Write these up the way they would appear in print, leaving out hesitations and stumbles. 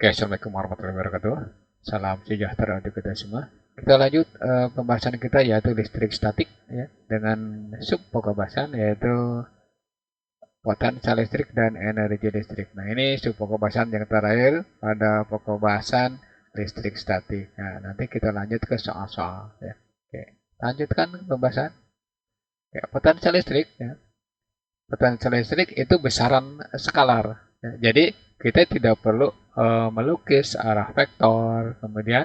Oke, Assalamualaikum warahmatullahi wabarakatuh. Salam sejahtera untuk kita semua. Kita lanjut pembahasan kita yaitu listrik statik ya, dengan sub pokok bahasan yaitu potensial listrik dan energi listrik. Nah, ini sub pokok bahasan yang terakhir pada pokok bahasan listrik statik. Nah, nanti kita lanjut ke soal-soal ya. Oke, lanjutkan pembahasan. Ya, potensial listrik ya. Potensial listrik itu besaran skalar. Ya. Jadi kita tidak perlu melukis arah vektor, kemudian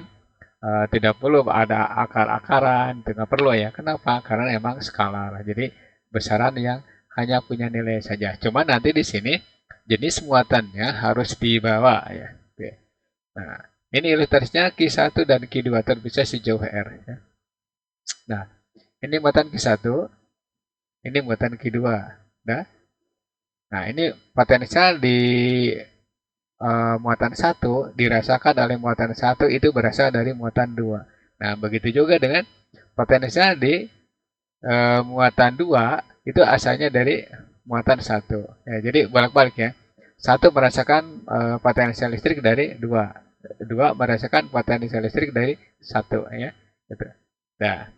tidak perlu ada akar-akaran, tidak perlu ya. Kenapa? Karena emang skalar. Jadi besaran yang hanya punya nilai saja. Cuma nanti di sini jenis muatannya harus dibawa ya. Oke. Nah, ini ilustrasinya Q1 dan Q2 terpisah sejauh R. Ya. Nah, ini muatan Q1, ini muatan Q2. Nah, ini potensial di muatan 1 dirasakan oleh muatan 1 itu berasal dari muatan 2. Nah, begitu juga dengan potensial di muatan 2 itu asalnya dari muatan 1. Ya, jadi bolak-balik ya. 1 merasakan potensial listrik dari 2. 2 merasakan potensial listrik dari 1 ya. Gitu. Nah,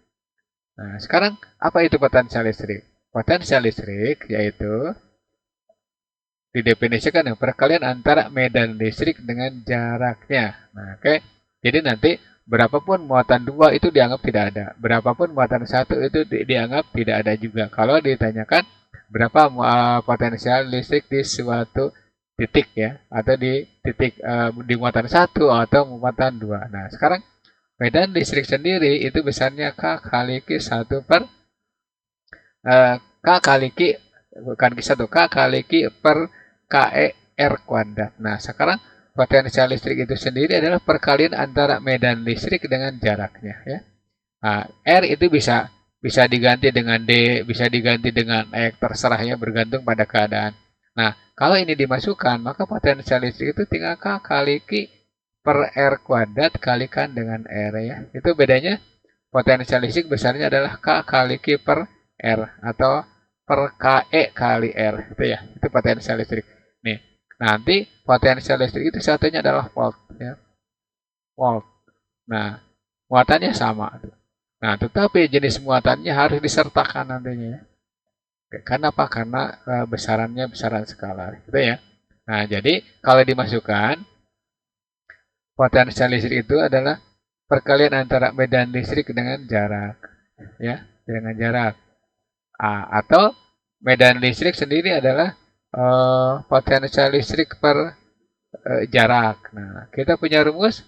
sekarang apa itu potensial listrik? Potensial listrik yaitu didefinisikan yang perkalian antara medan listrik dengan jaraknya. Nah, oke. Jadi nanti berapapun muatan 2 itu dianggap tidak ada. Berapapun muatan 1 itu dianggap tidak ada juga. Kalau ditanyakan berapa potensial listrik di suatu titik ya, atau di titik di muatan 1 atau muatan 2. Nah, sekarang medan listrik sendiri itu besarnya K kali Q1 per K kali Q, bukan Q1, K kali Q per KE R kuadrat. Nah, sekarang potensial listrik itu sendiri adalah perkalian antara medan listrik dengan jaraknya ya. Nah, R itu bisa diganti dengan D, bisa diganti dengan X, terserah ya, bergantung pada keadaan. Nah, kalau ini dimasukkan, maka potensial listrik itu tinggal K kali Q per R kuadrat kalikan dengan R ya. Itu bedanya potensial listrik besarnya adalah K kali Q per R atau per KE kali R. Itu ya, itu potensial listrik. Nih, nanti potensial listrik itu satunya adalah volt ya. Volt. Nah, muatannya sama. Nah, tetapi jenis muatannya harus disertakan nantinya. Karena apa? Karena besarannya besaran skalar, gitu ya. Nah, jadi kalau dimasukkan potensial listrik itu adalah perkalian antara medan listrik dengan jarak, ya, dengan jarak. Atau medan listrik sendiri adalah potensial listrik per jarak. Nah, kita punya rumus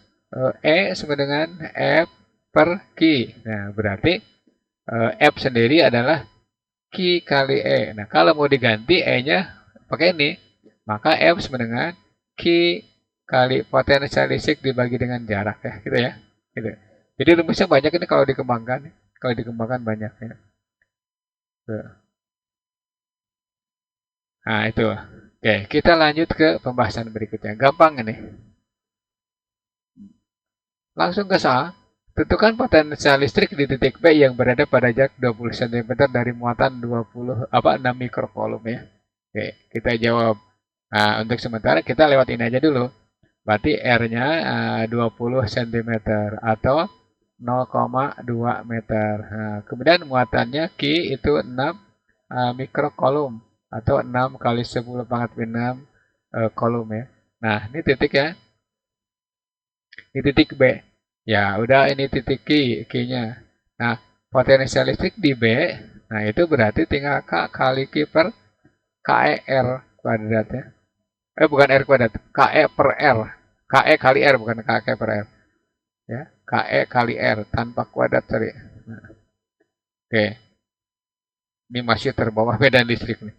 E sama dengan F per Q. Nah, berarti F sendiri adalah Q kali E. Nah, kalau mau diganti E-nya pakai ini, maka F sama dengan Q kali potensial listrik dibagi dengan jarak ya, gitu ya. Gitu. Jadi rumusnya banyak ini kalau dikembangkan. Kalau dikembangkan banyak ya. Tuh. Nah, itu. Oke, kita lanjut ke pembahasan berikutnya. Gampang ini. Langsung ke soal. Tentukan potensial listrik di titik P yang berada pada jarak 20 cm dari muatan 6 mikrocoulomb ya. Oke, kita jawab. Nah, untuk sementara kita lewat ini aja dulu. Berarti R-nya 20 cm atau 0,2 meter. Nah, kemudian muatannya Q itu 6 mikrocoulomb atau 6 kali 10 pangkat 6 coulomb ya. Nah, ini titik ya. Ini titik B. Ya, udah ini titik Q-nya. Nah, potensial listrik di B, nah itu berarti tinggal K kali Q per KER kuadrat ya. Bukan R kuadrat, KE per R. KE kali R, bukan KE per R. Ya, KE kali R, tanpa kuadrat tadi. Nah, oke. Ini masih terbawah medan listrik nih.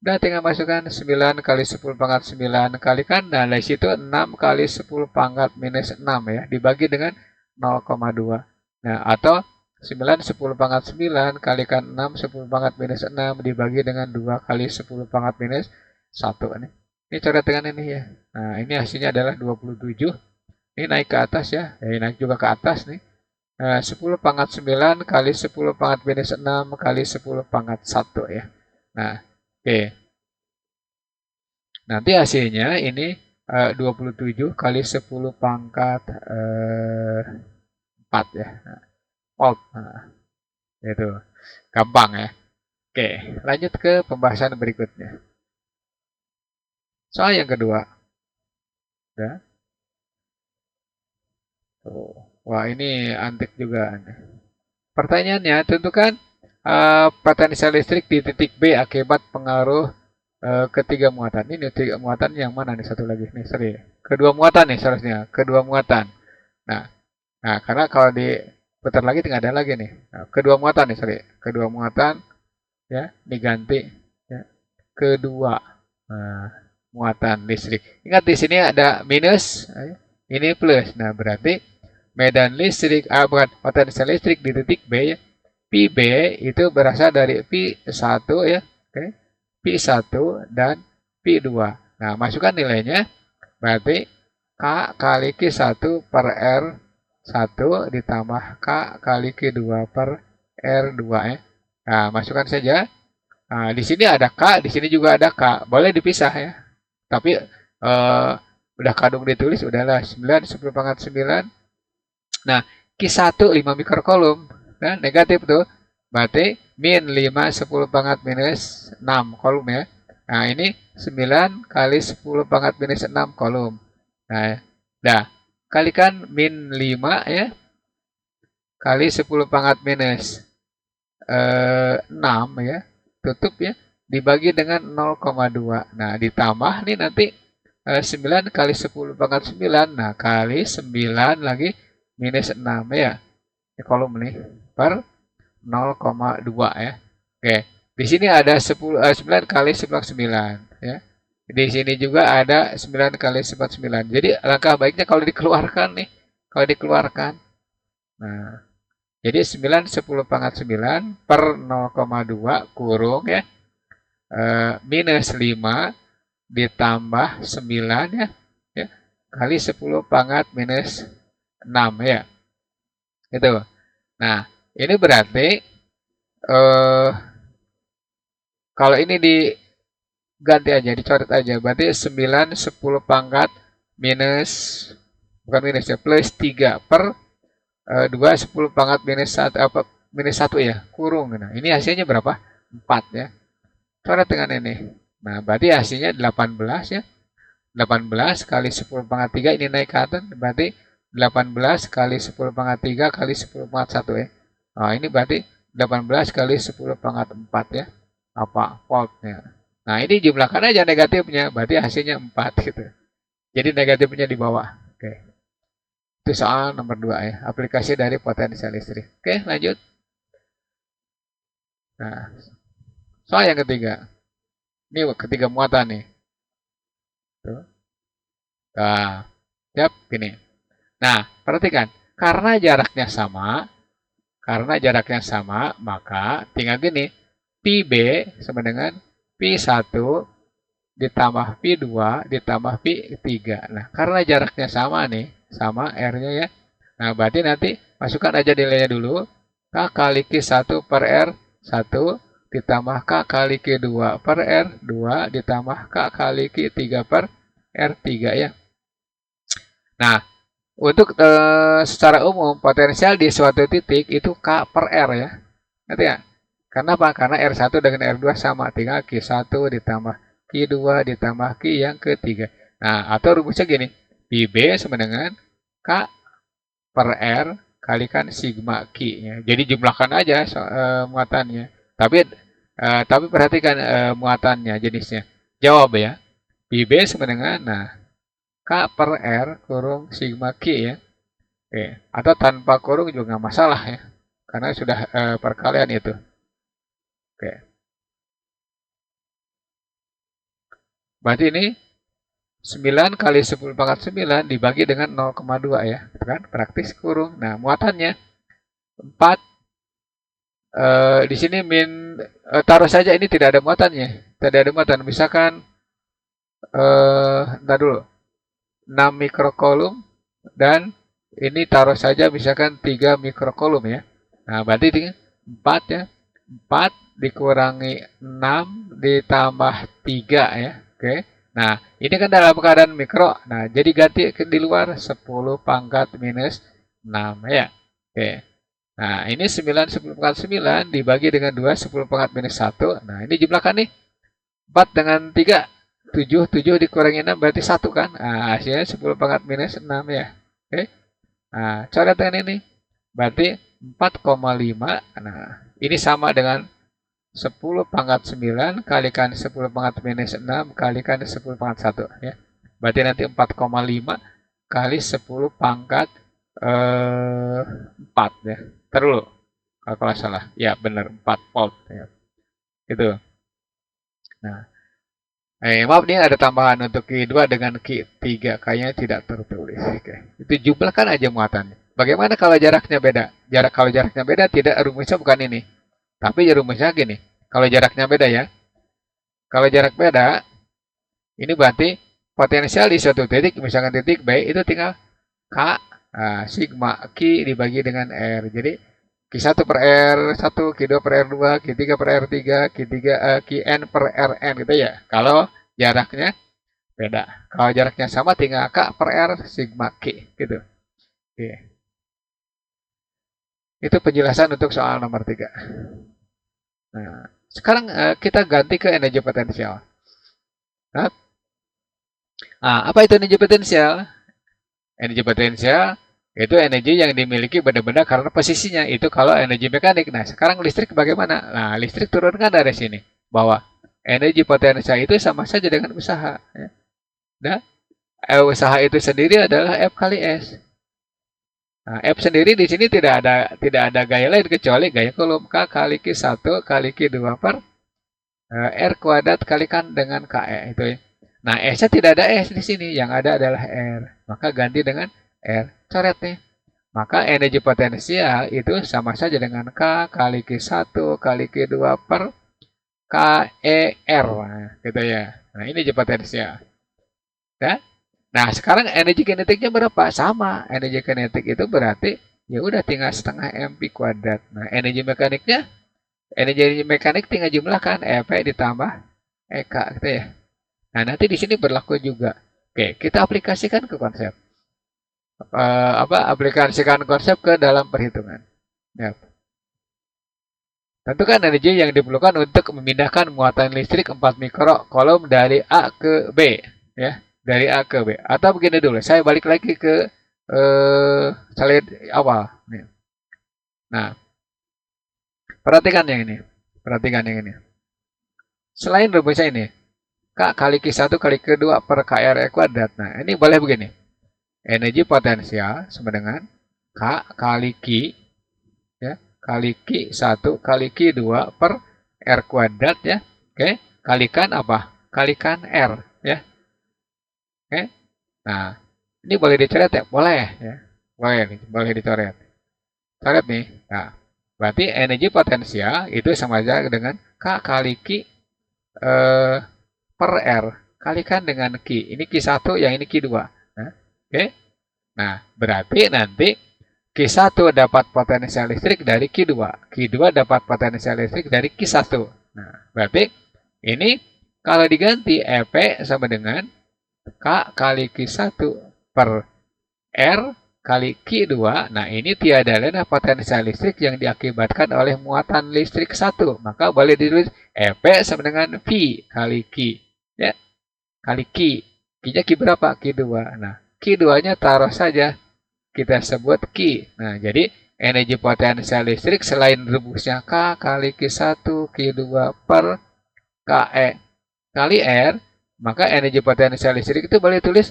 Udah tinggal masukkan 9 kali 10 pangkat 9 kalikan. Nah, dari situ 6 kali 10 pangkat minus 6 ya. Dibagi dengan 0,2. Nah, atau 9 10 pangkat 9 kalikan 6 10 pangkat minus 6 dibagi dengan 2 kali 10 pangkat minus 1. Ini coret dengan ini ya. Nah, ini hasilnya adalah 27. Ini naik ke atas ya. Ini naik juga ke atas nih. 10 pangkat 9 kali 10 pangkat minus 6 kali 10 pangkat 1 ya. Nah, oke. Nanti hasilnya ini 27 kali 10 pangkat 4 ya. Volt. Nah, itu. Gampang ya. Oke, lanjut ke pembahasan berikutnya. Soal yang kedua. Ya. Tuh. Wah, ini antik juga. Pertanyaannya, tentukan potensial listrik di titik B akibat pengaruh ketiga muatan. Ini tiga muatan yang mana nih satu lagi nih, sorry. Kedua muatan nih seharusnya, kedua muatan. Nah, karena kalau diputar lagi tinggal ada lagi nih. Nah, kedua muatan nih, sorry. Kedua muatan ya, diganti ya. Kedua muatan listrik. Ingat di sini ada minus, ini plus. Nah, berarti medan listrik, bukan potensial listrik di titik B ya. PB itu berasal dari P1 ya, oke. P1 dan P2. Nah, masukkan nilainya, berarti K kali Q1 per R1 ditambah K kali Q2 per R2 ya. Nah, masukkan saja. Nah, di sini ada K, di sini juga ada K. Boleh dipisah ya. Tapi udah kadung ditulis, udahlah 9, 10 pangkat 9. Nah, Q1 5 mikrokolom. Nah, negatif tuh. Berarti min 5 10 pangkat minus 6 kolom ya. Nah, ini 9 kali 10 pangkat minus 6 kolom. Nah, kalikan min 5 ya. Kali 10 pangkat minus 6 ya. Tutup ya. Dibagi dengan 0,2. Nah, ditambah nih nanti 9 kali 10 pangkat 9. Nah, kali 9 lagi minus 6 ya. Ini kolom nih per 0,2 ya. Oke, di sini ada 9 kali 9 ya. Di sini juga ada 9 kali 9. Jadi langkah baiknya kalau dikeluarkan nih, kalau dikeluarkan. Nah, jadi 9 10 pangkat 9 per 0,2 kurung ya. Minus 5 ditambah 9 ya, kali 10 pangkat minus 6 ya. Itu. Nah, ini berarti kalau ini diganti aja, dicoret aja. Berarti 9 10 pangkat minus, bukan minus ya, plus 3 per 2 10 pangkat minus 1 minus 1 ya, kurung. Nah, ini hasilnya berapa? 4 ya. Coret dengan ini. Nah, berarti hasilnya 18 ya. 18 kali 10 pangkat 3 ini naik ke atas, berarti 18 kali 10 pangkat 3 kali 10 pangkat 1 ya. Nah, ini berarti 18 kali 10 pangkat 4 ya. Apa? Voltnya. Nah, ini jumlahkan aja negatifnya, berarti hasilnya 4 gitu. Jadi negatifnya di bawah. Oke. Itu soal nomor 2 ya. Aplikasi dari potensial listrik. Oke, lanjut. Nah, soal yang ketiga. Ini ketiga muatan nih. Tuh. Nah, siap gini. Nah, perhatikan. Karena jaraknya sama, maka tinggal gini. PB sama dengan P1 ditambah P2 ditambah P3. Nah, karena jaraknya sama nih, sama R-nya ya. Nah, berarti nanti masukkan aja nilainya dulu. K kali Q1 per R1 ditambah K kali Q2 per R2 ditambah K kali Q3 per R3 ya. Nah, untuk secara umum potensial di suatu titik itu K per R ya. Ngerti ya? Karena apa? Karena R1 dengan R2 sama. Tinggal Q1 ditambah Q2 ditambah Q yang ketiga. Nah, atau rumusnya gini. PB sama dengan K per R kalikan sigma Q. Ya. Jadi jumlahkan aja muatannya. Tapi perhatikan muatannya, jenisnya. Jawab ya. PB sama dengan K per R kurung sigma Q ya. Oke. Atau tanpa kurung juga nggak masalah ya. Karena sudah perkalian itu. Oke. Berarti ini 9 kali 10 pangkat 9 dibagi dengan 0,2 ya. Kan? Praktis kurung. Nah, muatannya 4. Di sini taruh saja ini tidak ada muatannya. Tidak ada muatan. Misalkan entar dulu. 6 mikrokolom dan ini taruh saja misalkan 3 mikrokolom ya. Nah, berarti 4 ya. 4 dikurangi 6 ditambah 3 ya. Oke. Nah, ini kan dalam keadaan mikro. Nah, jadi ganti di luar 10 pangkat minus 6 ya. Oke. Nah, ini 9 10 pangkat 9 dibagi dengan 2 10 pangkat minus 1. Nah, ini jumlahkan nih. 4 dengan 3 7 7 dikurangi 6 berarti 1 kan? Nah, hasilnya 10 pangkat minus 6 ya. Oke. Nah, coretan ini. Berarti 4,5. Nah, ini sama dengan 10 pangkat 9 kalikan 10 pangkat minus 6 kalikan 10 pangkat 1 ya. Berarti nanti 4,5 kali 10 pangkat 4 ya. Terus kalau salah. Ya benar 4 volt ya. Itu. Nah, maaf nih ada tambahan untuk Q2 dengan Q3 kayaknya tidak tertulis. Oke. Itu jumlahkan aja muatannya. Bagaimana kalau jaraknya beda? Kalau jaraknya beda tidak rumusnya bukan ini. Tapi rumusnya gini. Kalau jaraknya beda ya. Kalau jarak beda, ini berarti potensial di suatu titik, misalkan titik B itu tinggal K sigma Q dibagi dengan R. Jadi Q1 per R1, Q2 per R2, Q3 per R3, Qn per Rn gitu ya. Kalau jaraknya beda. Kalau jaraknya sama tinggal K per R sigma Q gitu. Oke. Itu penjelasan untuk soal nomor 3. Nah, sekarang kita ganti ke energi potensial. Nah, apa itu energi potensial? Energi potensial itu energi yang dimiliki benda-benda karena posisinya. Itu kalau energi mekanik. Nah, sekarang listrik bagaimana? Nah, listrik turunkan dari sini. Bahwa energi potensial itu sama saja dengan usaha. Ya. Nah, usaha itu sendiri adalah F kali S. Nah, F sendiri di sini tidak ada gaya lain kecuali gaya Coulomb K kali Q1 kali Q2 per R kuadrat kalikan dengan KE itu ya. Nah, S-nya tidak ada S di sini, yang ada adalah R. Maka ganti dengan R. Coret nih. Maka energi potensial itu sama saja dengan K kali Q1 kali Q2 per KER. Nah, gitu ya. Nah, ini energi potensial. Ya. Nah, sekarang energi kinetiknya berapa? Sama. Energi kinetik itu berarti ya udah tinggal setengah mp kuadrat. Nah, energi mekanik tinggal jumlahkan EP ditambah EK gitu ya. Nah, nanti di sini berlaku juga. Oke, kita aplikasikan ke konsep. Aplikasikan konsep ke dalam perhitungan. Ya. Tentukan energi yang diperlukan untuk memindahkan muatan listrik 4 mikrocoulomb dari A ke B. Ya, dari A ke B. Atau begini dulu, saya balik lagi ke slide awal. Nah, perhatikan yang ini. Perhatikan yang ini. Selain rumusnya ini, K kali Q1 kali Q2 per KR kuadrat. Nah, ini boleh begini. Energi potensial sama dengan K kali Q ya, kali Q1 kali Q2 per R kuadrat ya. Oke, kalikan apa? Kalikan R ya. Oke. Nah, ini boleh dicoret ya? Boleh ya. Boleh dicoret. Coret nih. Nah, berarti energi potensial itu sama aja dengan K kali Q per R kalikan dengan Q. Ini Q1, yang ini Q2. Nah, oke. Nah, berarti nanti Q1 dapat potensial listrik dari Q2. Q2 dapat potensial listrik dari Q1. Nah, berarti ini kalau diganti EP sama dengan K kali Q1 per R kali Q2. Nah, ini tiada lain potensial listrik yang diakibatkan oleh muatan listrik 1. Maka boleh ditulis EP sama dengan V kali Q. Ya, kali Q. Q-nya Q berapa? Q2. Nah, Q2-nya taruh saja. Kita sebut Q. Nah, jadi energi potensial listrik selain rumusnya K kali Q1, Q2 per KE kali R, maka energi potensial listrik itu boleh tulis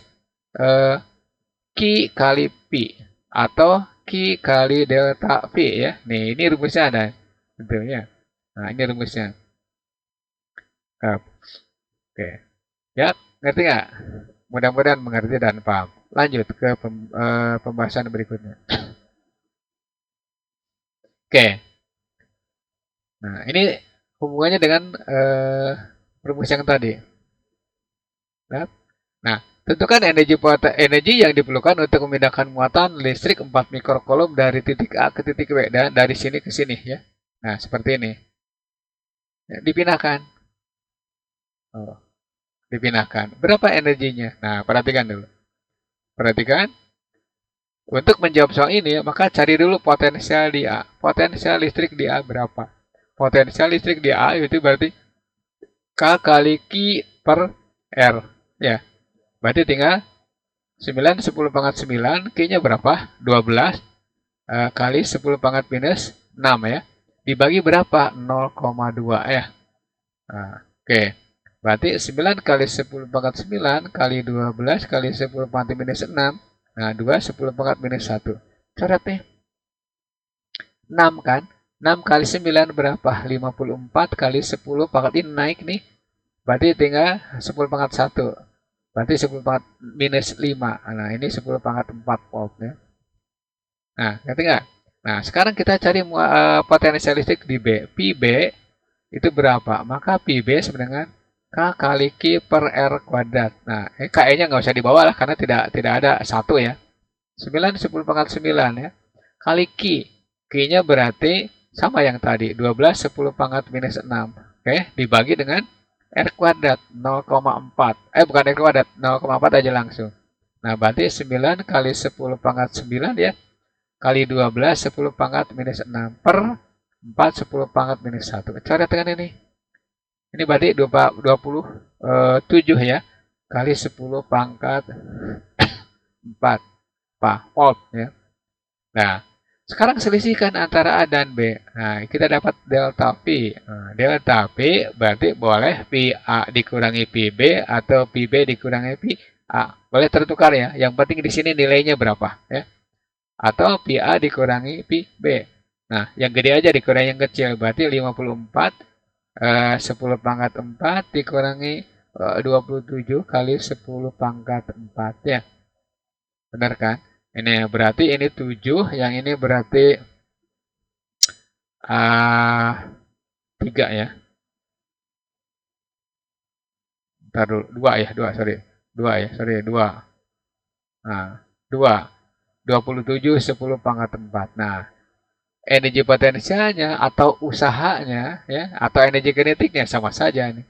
Q kali P atau Q kali delta V ya. Nih, ini rumusnya ada. Betul ya. Nah, ini rumusnya. Oke. Ya, ngerti nggak? Mudah-mudahan mengerti dan paham. Lanjut ke pembahasan berikutnya. Oke. Nah, ini hubungannya dengan rumus yang tadi. Nah, tentukan energi yang diperlukan untuk memindahkan muatan listrik 4 mikrocoulomb dari titik A ke titik B dan dari sini ke sini ya. Nah, seperti ini. Ya, dipindahkan. Oh. dipindahkan. Berapa energinya? Nah, perhatikan dulu. Perhatikan. Untuk menjawab soal ini, maka cari dulu potensial di A. Potensial listrik di A berapa? Potensial listrik di A itu berarti K kali Q per R. Ya, berarti tinggal 9, 10 pangkat 9, Q-nya berapa? 12 kali 10 pangkat minus 6 ya. Dibagi berapa? 0,2 ya. Nah, oke. Berarti 9 kali 10 pangkat 9 kali 12 kali 10 pangkat minus 6. Nah, 2, 10 pangkat minus 1. Coret nih. 6 kan? 6 kali 9 berapa? 54 kali 10 pangkat ini naik nih. Berarti tinggal 10 pangkat 1. Berarti 10 pangkat minus 5. Nah, ini 10 pangkat 4 volt ya. Nah, ngerti nggak? Nah, sekarang kita cari potensial listrik di B. Pi B itu berapa? Maka Pi B sama dengan K kali Q per R kuadrat. Nah, KE-nya nggak usah dibawa lah karena tidak ada 1 ya. 9, 10 pangkat 9 ya. Kali Q. Q-nya berarti sama yang tadi. 12, 10 pangkat minus 6. Oke, dibagi dengan R kuadrat 0,4. Bukan R kuadrat, 0,4 aja langsung. Nah, berarti 9 kali 10 pangkat 9 ya. Kali 12, 10 pangkat minus 6 per 4, 10 pangkat minus 1. Coret dengan ini. Ini berarti 27 ya. Kali 10 pangkat 4 volt ya. Nah, sekarang selisihkan antara A dan B. Nah, kita dapat delta P. Nah, delta P berarti boleh Pi A dikurangi Pi B atau Pi B dikurangi Pi A. Boleh tertukar ya. Yang penting di sini nilainya berapa ya. Atau Pi A dikurangi Pi B. Nah, yang gede aja dikurangi yang kecil. Berarti 54 10 pangkat 4 dikurangi 27 kali 10 pangkat 4 ya. Benar kan? Ini berarti ini 7, yang ini berarti 3 ya. Ntar dulu, 2 ya, 2, sorry. 2 ya, sorry, 2. Nah, 2. 27, 10 pangkat 4. Nah, energi potensialnya atau usahanya ya, atau energi kinetiknya sama saja nih.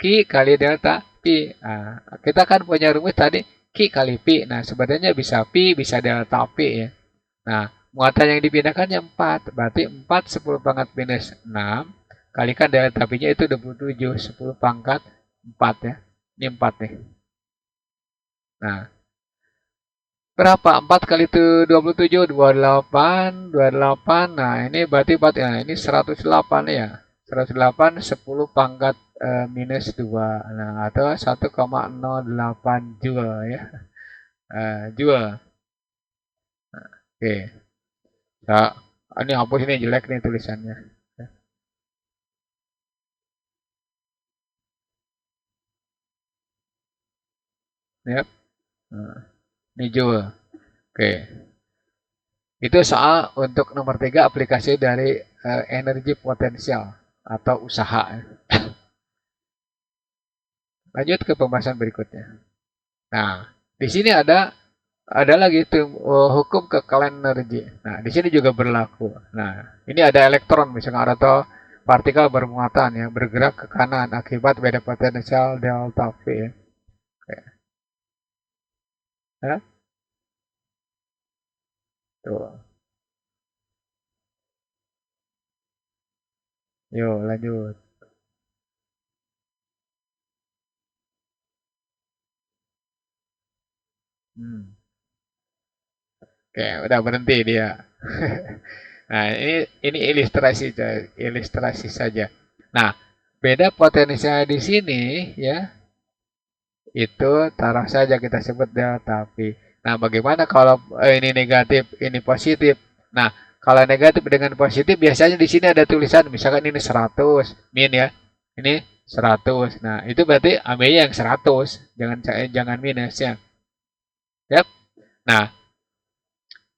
Q kali delta P. Nah, kita kan punya rumus tadi Q kali P. Nah, sebenarnya bisa P, bisa delta P ya. Nah, muatan yang dipindahkannya 4. Berarti 4 10 pangkat minus 6 kalikan delta P-nya itu 27 10 pangkat 4 ya. Ini 4 nih. Nah, berapa? 4 kali itu 27, 28, 28. Nah, ini berarti 4 ya. Ini 108 ya. 108 10 pangkat minus 2. Nah, atau 1,08 joule ya. Joule. Nah, oke. Nah, ini hapus ini jelek nih tulisannya. Ya. Nah, ini joule. Oke. Itu soal untuk nomor 3 aplikasi dari energi potensial atau usaha. Lanjut ke pembahasan berikutnya. Nah, di sini ada lagi tuh hukum kekalahan energi. Nah, di sini juga berlaku. Nah, ini ada elektron misalnya atau partikel bermuatan yang bergerak ke kanan akibat beda potensial delta V. Oke. Ya, tuh. Yuk, lanjut. Hmm. Oke, udah berhenti dia. Nah, ini ilustrasi saja. Nah, beda potensial di sini ya, itu taruh saja kita sebut delta V. Nah, bagaimana kalau ini negatif, ini positif? Nah, kalau negatif dengan positif biasanya di sini ada tulisan misalkan ini 100 min ya. Ini 100. Nah, itu berarti ambilnya yang 100, jangan minus ya. Yap. Nah,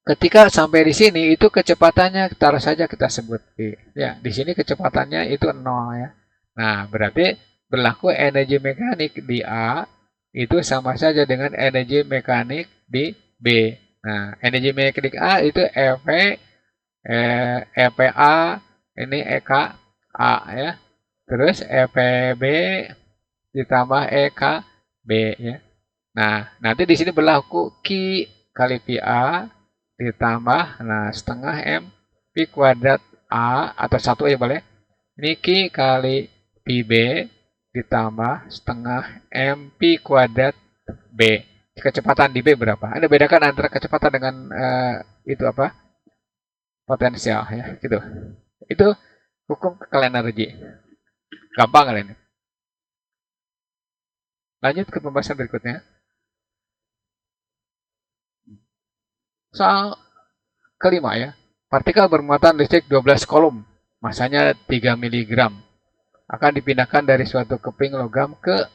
ketika sampai di sini itu kecepatannya taruh saja kita sebut V. Ya, di sini kecepatannya itu 0 ya. Nah, berarti berlaku energi mekanik di A itu sama saja dengan energi mekanik di B. Nah, energi mekanik A itu EV, EPA, ini EK A ya. Terus EPB ditambah EKB ya. Nah, nanti di sini berlaku Q kali PA ditambah setengah M P kuadrat A atau 1 ya boleh. Ini Q kali PB ditambah setengah MP kuadrat B. Kecepatan di B berapa? Anda bedakan antara kecepatan dengan itu apa? Potensial ya, gitu. Itu hukum kekalian energi. Gampang kali ini. Lanjut ke pembahasan berikutnya. Soal kelima ya. Partikel bermuatan listrik 12 kolom, masanya 3 mg, akan dipindahkan dari suatu keping logam ke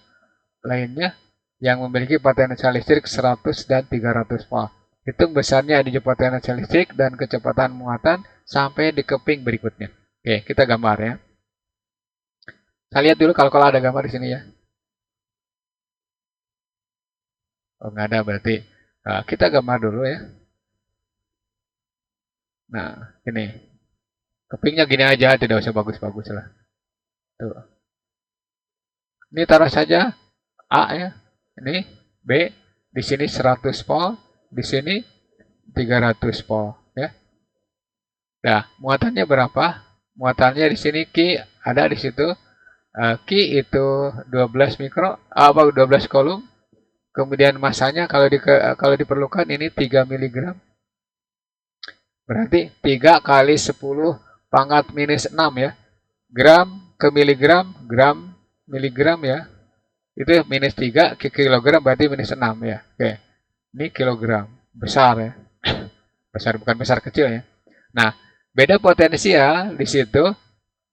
lainnya yang memiliki potensial listrik 100 dan 300 volt. Hitung besarnya energi potensial listrik dan kecepatan muatan sampai di keping berikutnya. Oke, kita gambar ya. Saya lihat dulu kalau ada gambar di sini ya. Oh, nggak ada berarti. Nah, kita gambar dulu ya. Nah, ini. Kepingnya gini aja, tidak usah bagus-bagus lah. Tuh. Ini taruh saja A ya. Ini B, di sini 100 volt, di sini 300 volt ya. Nah, muatannya berapa? Muatannya di sini Q ada di situ. Q itu 12 mikro, 12 kolom. Kemudian masanya kalau diperlukan ini 3 mg. Berarti 3 kali 10 pangkat minus 6 ya. Gram ke miligram, gram miligram ya. Itu minus 3 ke kilogram berarti minus 6 ya. Oke. Ini kilogram. Besar ya. Besar bukan besar kecil ya. Nah, beda potensial di situ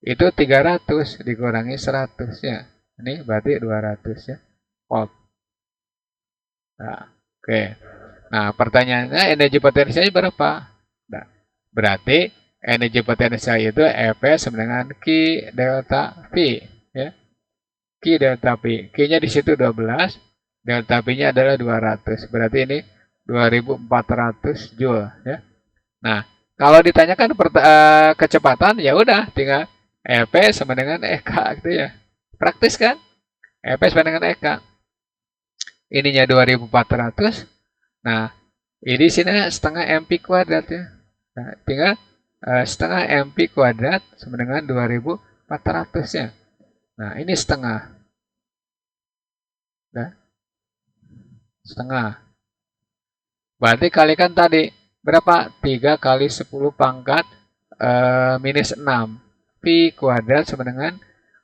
itu 300 dikurangi 100 ya. Ini berarti 200 ya. Volt. Nah, oke. Nah, pertanyaannya energi potensialnya berapa? Nah, berarti energi potensial itu EP sama dengan Q delta V ya. Q delta V. Q-nya di situ 12, delta V-nya adalah 200. Berarti ini 2400 Joule ya. Nah, kalau ditanyakan kecepatan ya udah tinggal EP sama dengan EK gitu ya. Praktis kan? EP sama dengan EK. Ininya 2400. Nah, ini sini setengah MP kuadrat ya. Nah, tinggal setengah MP kuadrat sama dengan 2400 ya. Nah, ini setengah. Nah, setengah. Berarti kalikan tadi berapa? 3 kali 10 pangkat minus 6. Pi kuadrat sama dengan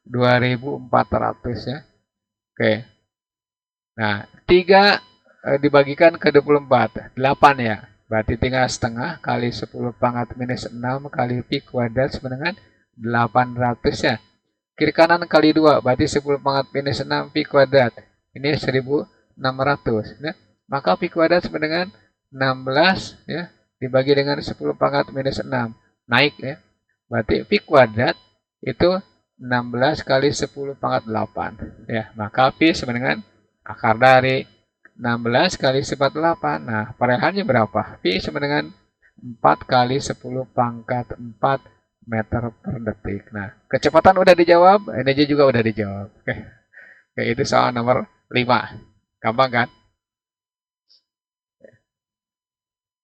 2400 ya. Oke. Nah, 3 dibagikan ke 24. 8 ya. Berarti tinggal setengah kali 10 pangkat minus 6 kali pi kuadrat sama dengan 800 ya. Kiri kanan kali 2, berarti 10 pangkat minus 6 pi kuadrat. Ini 1600. Ya. Maka pi kuadrat sama dengan 16 ya, dibagi dengan 10 pangkat minus 6. Naik ya. Berarti pi kuadrat itu 16 kali 10 pangkat 8. Ya, maka pi sama dengan akar dari 16 kali 48. Nah, perolehannya berapa? Pi sama dengan 4 kali 10 pangkat 4 meter per detik. Nah, kecepatan udah dijawab, energi juga udah dijawab. Oke, itu soal nomor 5. Gampang kan?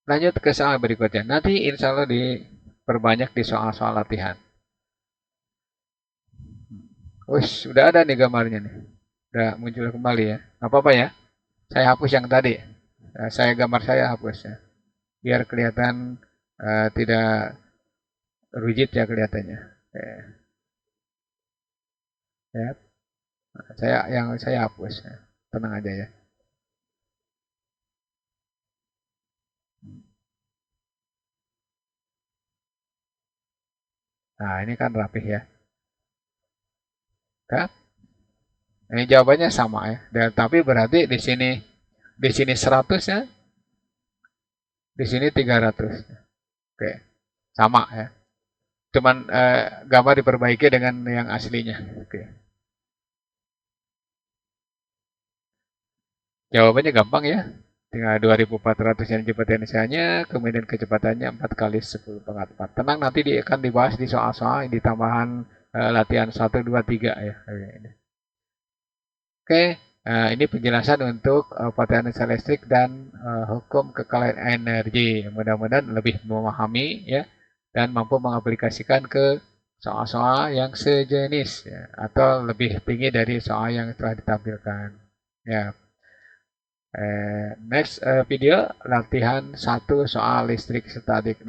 Lanjut ke soal berikutnya. Nanti insya Allah diperbanyak di soal-soal latihan. Wih, udah ada nih gambarnya nih. Udah muncul kembali ya. Nggak apa-apa ya. Saya hapus yang tadi. Gambar saya hapus ya. Biar kelihatan tidak rigid ya kelihatannya. Ya. Saya hapus ya. Tenang aja ya. Nah, ini kan rapih ya. Ya. Ini jawabannya sama ya. Dan tapi berarti di sini 100 ya. Di sini 300. Oke. Sama ya. Cuman gambar diperbaiki dengan yang aslinya. Oke. Jawabannya gampang ya. Tinggal 2400 energi potensialnya, kemudian kecepatannya 4 kali 10 pangkat 4. Tenang, nanti akan dibahas di soal-soal di tambahan latihan 1, 2, 3 ya. Oke, ini penjelasan untuk potensial listrik dan hukum kekayaan energi. Mudah-mudahan lebih memahami ya dan mampu mengaplikasikan ke soal-soal yang sejenis ya, atau lebih tinggi dari soal yang telah ditampilkan. Ya, next video latihan 1 soal listrik statik.